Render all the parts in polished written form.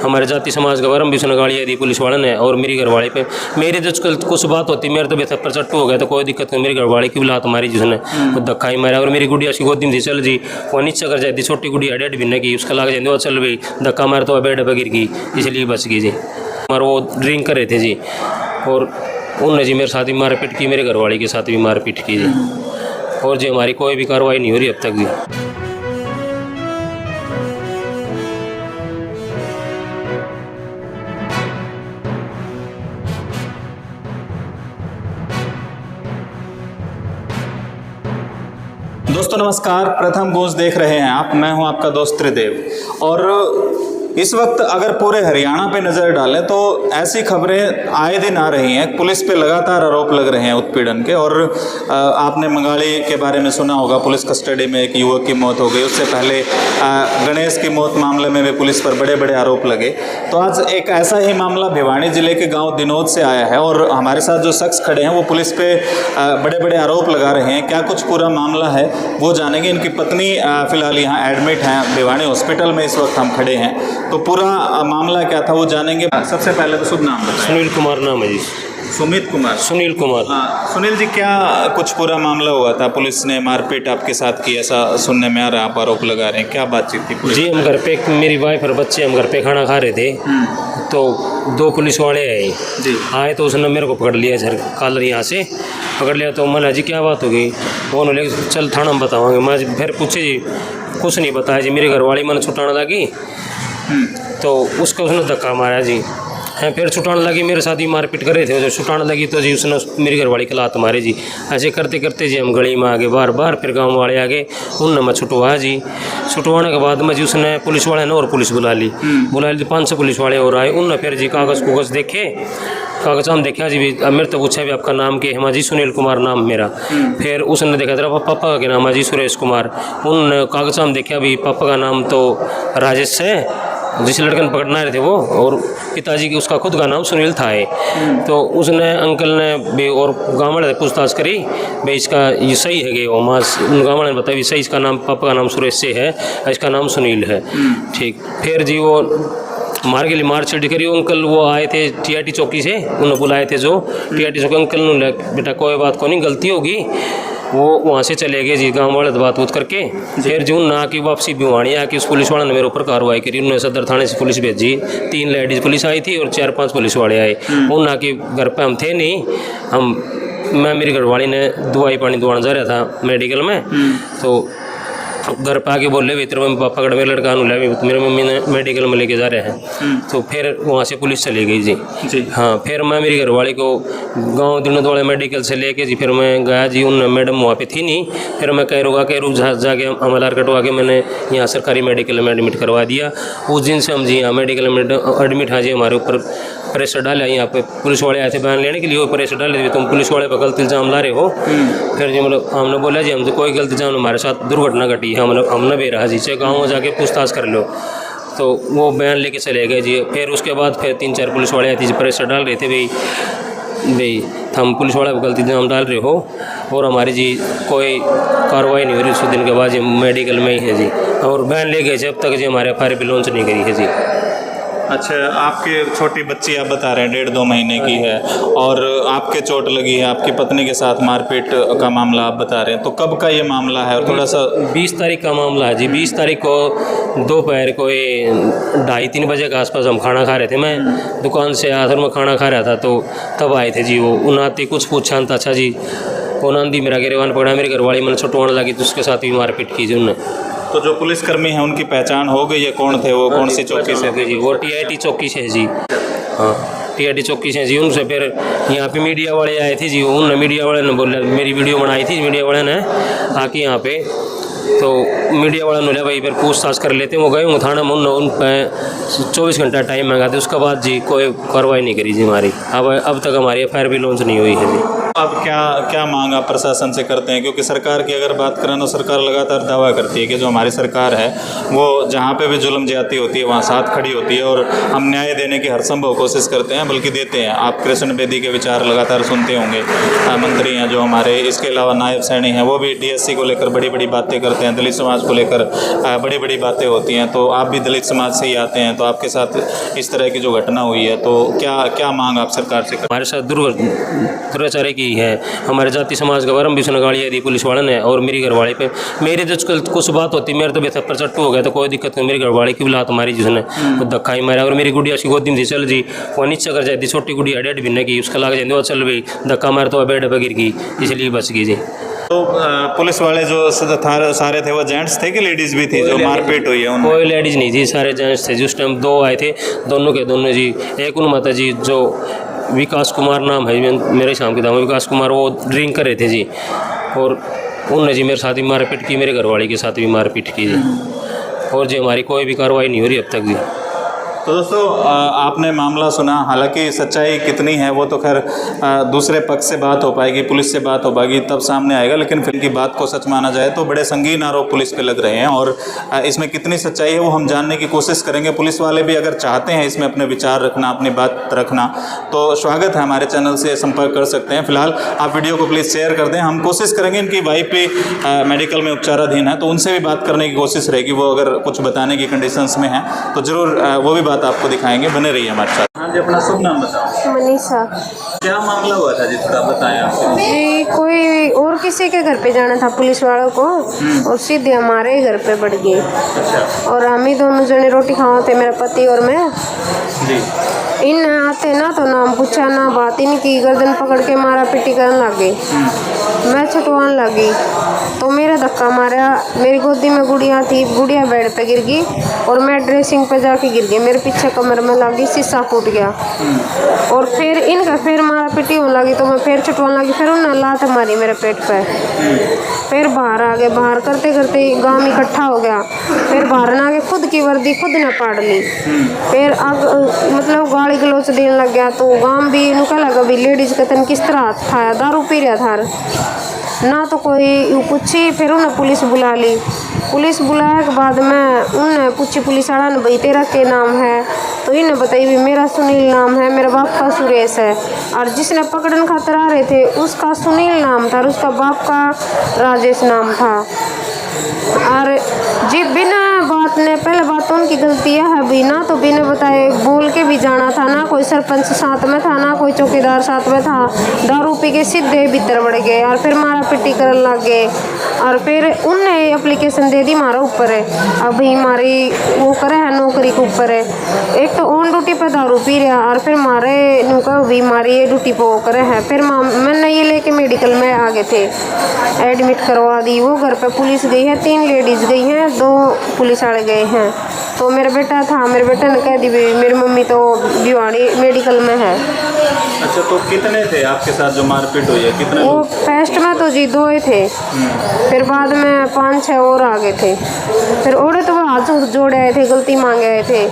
हमारे जाति समाज का वरम भी उसने गाड़ियाँ दी पुलिस वाले ने। और मेरी घरवाली पे मेरे जो कुछ बात होती मेरे तो बेहतर चट्टू हो गया तो कोई दिक्कत नहीं, मेरी घरवाली की भी लात मारी जिसने वो धक्का ही मारा। और मेरी गुड़िया उसकी गोदी में थी चल जी वो नीचे कर जाती छोटी गुड़िया 1.5 महीने की उसका लग जाती वो चल गई धक्का मार तो बेड पर गिर गई इसलिए बच गई जी। और वो ड्रिंक कर रहे थे जी और उनने जी मेरे साथ भी मारपीट की, मेरे घरवाली के साथ भी मारपीट की जी। और जी हमारी कोई भी कार्रवाई नहीं हो रही अब तक जी। दोस्तों नमस्कार, प्रथम गूंज देख रहे हैं आप। मैं हूं आपका दोस्त त्रिदेव। और इस वक्त अगर पूरे हरियाणा पे नज़र डालें तो ऐसी खबरें आए दिन आ रही हैं, पुलिस पे लगातार आरोप लग रहे हैं उत्पीड़न के। और आपने मंगाली के बारे में सुना होगा, पुलिस कस्टडी में एक युवक की मौत हो गई। उससे पहले गणेश की मौत मामले में भी पुलिस पर बड़े बड़े आरोप लगे। तो आज एक ऐसा ही मामला भिवानी जिले के गाँव दिनोद से आया है और हमारे साथ जो शख्स खड़े हैं वो पुलिस पे बड़े बड़े आरोप लगा रहे हैं। क्या कुछ पूरा मामला है वो जानेंगे। इनकी पत्नी फिलहाल यहाँ एडमिट हैं, भिवानी हॉस्पिटल में इस वक्त हम खड़े हैं, तो पूरा मामला क्या था वो जानेंगे। सबसे पहले तो शुभ नाम बताएं। सुनील कुमार नाम है जी। सुमित कुमार, सुनील कुमार। सुनील जी, क्या कुछ पूरा मामला हुआ था? पुलिस ने मारपीट आपके साथ की ऐसा सुनने में आ रहा है, आप आरोप लगा रहे हैं, क्या बातचीत थी? जी हम घर पे मेरी वाइफ और बच्चे हम घर पे खाना खा रहे थे तो 2 पुलिस वाले आए तो उसने मेरे को पकड़ लिया सर कॉलर यहाँ से पकड़ लिया। तो मैंने जी क्या बात हो गई, उन्होंने चल थाना में बतावांगे। मैं फिर पूछे जी कुछ नहीं बताया जी। मेरी घरवाली मैंने छुटाने लगी तो उसको उसने धक्का मारा जी हैं, फिर छुटाने लगी मेरे साथ ही मारपीट कर रहे थे। जो छुटाने लगी तो जी उसने मेरी घरवाली की लात मारी जी। ऐसे करते करते जी हम गली में आगे बार बार फिर गांव वाले आगे उनने मैं छुटवाया जी। छुटवाने के बाद में जी उसने पुलिस वाले ने और पुलिस बुला ली 500 पुलिस वाले और आए। उनने फिर जी कागज़ कुगज़ देखे, कागज़ हम देखा जी भी। अब मेरे तो पूछा भी आपका नाम क्या है? जी सुनील कुमार नाम मेरा। फिर उसने देखा तेरा पापा का क्या नाम है? जी सुरेश कुमार। उन कागज़ हम देखा भी पापा का नाम तो राजेश है जिस लड़के ने पकड़ना रहे थे वो, और पिताजी की उसका खुद का नाम सुनील था है। तो उसने अंकल ने भी और गाँव वाले पूछताछ करी भाई इसका ये सही है कि मास गाँव वाले ने बताया सही इसका नाम पापा का नाम सुरेश से है, इसका नाम सुनील है। ठीक, फिर जी वो मार के लिए मारछीट करी। अंकल वो आए थे TIT चौकी से, उन्होंने बुलाए थे जो TIT चौकी अंकल ने बेटा कोई बात को नहीं गलती होगी, वो वहाँ से चले गए जी गांव वाले बात उत करके। फिर जो ना की वापसी भिवानी आके उस पुलिस वाले ने मेरे ऊपर कार्रवाई करी। उन्होंने सदर थाने से पुलिस भेजी, 3 लेडीज़ पुलिस आई थी और 4-5 पुलिस वाले आए। उन ना के घर पे हम थे नहीं, मैं मेरी घरवाली ने दवाई पानी दवाने जा रहा था मेडिकल में। तो घर पे आके बोले भी तेरे मम्मी पापा का मेरे लड़का अनुला भी मेरे मम्मी ने मेडिकल में लेके जा रहे हैं। तो फिर वहाँ से पुलिस चली गई जी। हाँ, फिर मैं मेरी घरवाली को गांव दिनोद वाले मेडिकल से लेके जी फिर मैं गया जी। उन मैडम वहाँ पे थी नहीं, फिर मैं कैरू जाके अमलार कटवा के मैंने यहाँ सरकारी मेडिकल में एडमिट करवा दिया। उस दिन से हम जी यहाँ मेडिकल में एडमिट हाँ जी। हमारे ऊपर प्रेशर डाला, यहाँ पे पुलिस वाले आए थे बयान लेने के लिए, वो प्रेशर डाले तुम पुलिस वाले पर गलत इल्ज़ाम ला रहे हो। फिर जी मतलब हमने बोला जी हमसे कोई गलत इल्ज़ाम, हमारे साथ दुर्घटना घटी है, हमने भी रहा जी चाहे गाँव में जाके पूछताछ कर लो। तो वो बयान लेके चले गए जी। फिर उसके बाद फिर 3-4 पुलिस वाले आए थे जी, प्रेशर डाल रहे थे भाई हम पुलिस वाले पर गलत इल्ज़ाम डाल रहे हो, और हमारी जी कोई कार्रवाई नहीं हो रही। उस दिन के बाद जी मेडिकल में ही है जी, और बयान ले गए जी। अब तक जी हमारे FIR भी लॉन्च नहीं करी है जी। अच्छा, आपके छोटी बच्ची आप बता रहे हैं 1.5-2 महीने की है और आपके चोट लगी है, आपकी पत्नी के साथ मारपीट का मामला आप बता रहे हैं, तो कब का ये मामला है? और थोड़ा सा 20 तारीख का मामला है जी। 20 तारीख को दोपहर को 2:30-3 बजे के आसपास हम खाना खा रहे थे। मैं दुकान से आखिर में खाना खा रहा था तो तब आए थे जी वो। उन्हाती कुछ पूछान था अच्छा जी, उन्होंने मेरा गिरवान पकड़ा, मेरी घरवाली मैंने छुटवाने लगी तो उसके साथ भी मारपीट की जी उन्होंने। तो जो पुलिसकर्मी हैं उनकी पहचान हो गई है? कौन थे वो, कौन सी चौकी से थे जी? वो TIT चौकी से है जी। हाँ, TIT चौकी से जी। उनसे फिर यहाँ पे मीडिया वाले आए थे जी। उन मीडिया वाले ने बोला, मेरी वीडियो बनाई थी मीडिया वाले ने आके यहाँ पे, तो मीडिया वाले ने बोला भाई फिर पूछताछ कर लेते हैं। वो गए थाना में, उन पर 24 घंटा टाइम मांगा था। उसके बाद जी कोई कार्रवाई नहीं करी जी हमारी। अब तक हमारी FIR भी लॉन्च नहीं हुई है जी। अब क्या क्या मांग आप प्रशासन से करते हैं, क्योंकि सरकार की अगर बात करें तो सरकार लगातार दावा करती है कि जो हमारी सरकार है वो जहाँ पे भी जुल्म ज्यादती होती है वहाँ साथ खड़ी होती है और हम न्याय देने की हर संभव कोशिश करते हैं, बल्कि देते हैं। आप कृष्ण बेदी के विचार लगातार सुनते होंगे, मंत्री हैं जो हमारे, इसके अलावा नायब सैनी हैं, वो भी DSC को लेकर बड़ी बड़ी बातें करते हैं, दलित समाज को लेकर बड़ी बड़ी बातें होती हैं। तो आप भी दलित समाज से ही आते हैं, तो आपके साथ इस तरह की जो घटना हुई है, तो क्या क्या मांग आप सरकार से करते हैं? हमारे साथ दुराचार्य की है, हमारे जाति समाज का वरम भी उसने गालियाँ दी पुलिस वाले ने, और मेरी घरवाली पे मेरी तो कुछ बात होती, मेरे तो बेथप्पर चट्टू हो गया तो कोई दिक्कत नहीं, मेरी घरवाली की भी लात मारी जिसने, वो धक्का ही मारा। और मेरी गुड़िया उसकी गोदी में थी, चल जी वो नीचे कर जाती, छोटी गुड़िया 1.5 महीने की, उसका लग जाती, वो चल गई, धक्का मार तो बेड पर गिर गई, इसलिए बच गई जी। तो पुलिस वाले जो सारे थे वो जेंट्स थे कि लेडीज़ भी थी जो मारपीट हुई है उनमें? कोई लेडीज़ नहीं थी, सारे जेंट्स थे। जिस टाइम 2 आए थे, दोनों के दोनों जी, एक उन माता जी जो विकास कुमार नाम है मेरे शाम के दाम, विकास कुमार, वो ड्रिंक कर रहे थे जी, और उनने जी मेरे साथ भी मारपीट की, मेरे घरवाली के साथ भी मारपीट की जी, और जी हमारी कोई भी कार्रवाई नहीं हो रही अब तक जी। तो दोस्तों आपने मामला सुना, हालांकि सच्चाई कितनी है वो तो खैर दूसरे पक्ष से बात हो पाएगी, पुलिस से बात हो पाएगी, तब सामने आएगा, लेकिन फिर की बात को सच माना जाए तो बड़े संगीन आरोप पुलिस पे लग रहे हैं, और इसमें कितनी सच्चाई है वो हम जानने की कोशिश करेंगे। पुलिस वाले भी अगर चाहते हैं इसमें अपने विचार रखना, अपनी बात रखना, तो स्वागत है, हमारे चैनल से संपर्क कर सकते हैं। फिलहाल आप वीडियो को प्लीज़ शेयर कर दें। हम कोशिश करेंगे, इनकी वाइफ भी मेडिकल में उपचाराधीन है, तो उनसे भी बात करने की कोशिश रहेगी, वो अगर कुछ बताने की कंडीशंस में है तो ज़रूर वो भी बात आपको दिखाएंगे, बने रहिए हमारे साथ। हाँ जी, अपना शुभ नाम बताओ। मनीषा। क्या मामला हुआ था जी, थोड़ा बताएं आप। जी कोई और किसी के घर पे जाना था पुलिस वालों को, और सीधे हमारे घर पे बढ़ गई। अच्छा। और हम ही दोनों जने रोटी खाओ थे, मेरा पति और मैं जी। इन आते ना तो नाम पूछा ना बात, इनकी गर्दन पकड़ के मारा पीटी करने लग गई। मैं छुटवाने लगी तो मेरा धक्का मारा, मेरी गोदी में गुड़िया थी, गुड़िया बेड पे गिर गई और मैं ड्रेसिंग पे जाके गिर गई, मेरे पीछे कमर में लगी, शीशा फूट गया। और फिर इनका फिर मारा पीटी होने लगी तो मैं फिर छुटवाने लगी, फिर उन्होंने लात मारी मेरे पेट पे, फिर बाहर आ गए। बाहर करते करते गांव इकट्ठा हो गया, फिर बाहर ना आगे खुद की वर्दी खुद ने पाड़ ली, फिर मतलब गाली गलोच देने लग गया। तो गांव भी इनका लगा भी लेडीज का तन किस तरह था, दारू पी रहा था ना, तो कोई पूछी, फिर उन्हें पुलिस बुला ली। पुलिस बुलाने के बाद में उन्हें पूछी पुलिस वाला ने, भाई तेरा क्या नाम है? तो इन्हें बताई भी मेरा सुनील नाम है, मेरे बाप का सुरेश है, और जिसने पकड़न खातर आ रहे थे उसका सुनील नाम था और उसका बाप का राजेश नाम था। और जी बिना बात ने, पहले बात तो उनकी गलती है भी ना, तो बिना बताए बोल के भी जाना था ना, कोई सरपंच साथ में था ना कोई चौकीदार साथ में था, दारू पी के सीधे भीतर बढ़ गए और फिर मारा पिट्टी करने लग गए। और फिर उनने एप्लीकेशन दे दी मारा ऊपर है, अभी हमारी वो करे है नौकरी के ऊपर है, एक तो ऑन ड्यूटी पे दारू पी रहा और फिर मारे नुका भी मारी ड्यूटी पे वो करे है। फिर मैंने ये लेके मेडिकल में आ गए थे, एडमिट करवा दी। वो घर पे पुलिस गई है, 3 लेडीज़ गई हैं, 2 पुलिस वाले गए हैं। तो मेरा बेटा था, मेरे बेटे ने कह दी मेरी मम्मी तो भिवाड़ी मेडिकल में है। अच्छा, तो कितने थे आपके साथ जो मारपीट हुई है, कितने? वो फर्स्ट में तो जी 2 ही थे, फिर बाद में 5-6 और आ गए थे। फिर ओढ़े तो वो हाथ जोड़े आए थे, गलती मांगे आए थे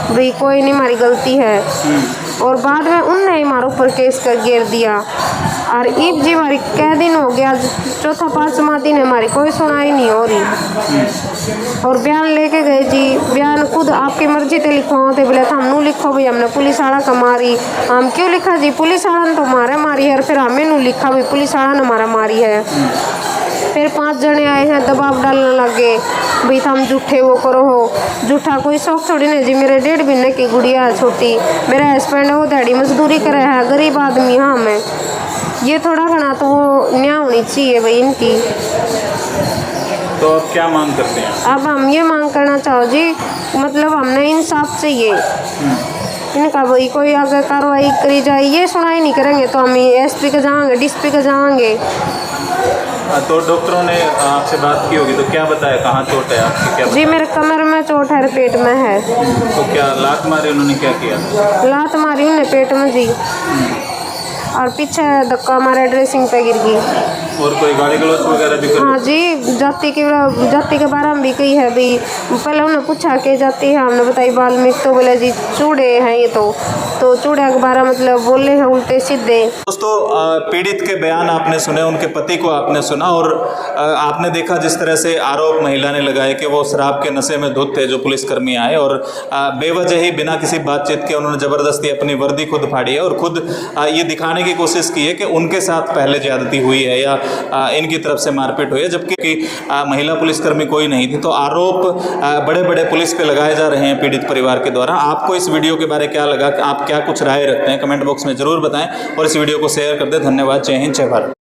भाई कोई नहीं हमारी गलती है। और बाद में उनने ही हमारे ऊपर केस कर गिर दिया। और एक जी हमारी कै दिन हो गया, 4-5वां दिन हमारी कोई सुनाई नहीं हो रही। और बयान लेके गए जी, बयान खुद आपकी मर्जी से लिखवाओ थे, बोले हम नू लिखो भाई हमने पुलिस वाला का मारी। हम क्यों लिखा जी, पुलिस वाला ने तो मारा मारी है, और फिर हमें नू लिखा भाई पुलिस वाला ने हमारा मारी है। फिर 5 जने आए हैं, दबाव डालने लगे भाई हम झूठे वो करो हो, झूठा कोई शौक थोड़ी नहीं जी। मेरे 1.5 महीने की गुड़िया है छोटी, मेरा हस्बैंड है वो दिहाड़ी मजदूरी करे है, गरीब आदमी हाँ मैं, ये थोड़ा घना तो वो न्याय होनी चाहिए भाई इनकी। तो अब क्या मांग करते हैं? अब हम ये मांग करना चाहो जी, मतलब हमने इंसाफ चाहिए इनका भाई, कोई अगर कार्रवाई करी जाए, ये सुनाई नहीं करेंगे तो हम SP के जाएंगे, DSP के जाएंगे। तो डॉक्टरों ने आपसे बात की होगी, तो क्या बताया कहाँ चोट है आपकी? क्या जी मेरे कमर में चोट है, पेट में है। तो क्या लात मारी उन्होंने, क्या किया? लात मारी उन्हें पेट में जी, और पीछे धक्का मारा, ड्रेसिंग पे गिर गई। और कोई गाली गलौज वगैरह भी कर? हाँ जी, जाति के बारे में भी कही है भी। पहले उन्होंने पूछा कि जाति है, हमने बताई वाल्मीकि, तो बोले जी चूड़े हैं ये तो चूड़े के बारे मतलब बोले हैं उल्टे सीधे। दोस्तों पीड़ित के बयान आपने सुने, उनके पति को आपने सुना और आपने देखा जिस तरह से आरोप महिला ने लगाए कि वो शराब के नशे में धुत थे जो पुलिसकर्मी आए और बेवजह ही बिना किसी बातचीत के उन्होंने ज़बरदस्ती अपनी वर्दी खुद फाड़ी है और खुद ये दिखाने की कोशिश की है कि उनके साथ पहले ज्यादती हुई है या इनकी तरफ से मारपीट हुई है, जबकि महिला पुलिसकर्मी कोई नहीं थी। तो आरोप बड़े बड़े पुलिस पे लगाए जा रहे हैं पीड़ित परिवार के द्वारा। आपको इस वीडियो के बारे में क्या लगा, आप क्या कुछ राय रखते हैं, कमेंट बॉक्स में जरूर बताएं और इस वीडियो को शेयर कर दें। धन्यवाद। जय हिंद, जय भारत।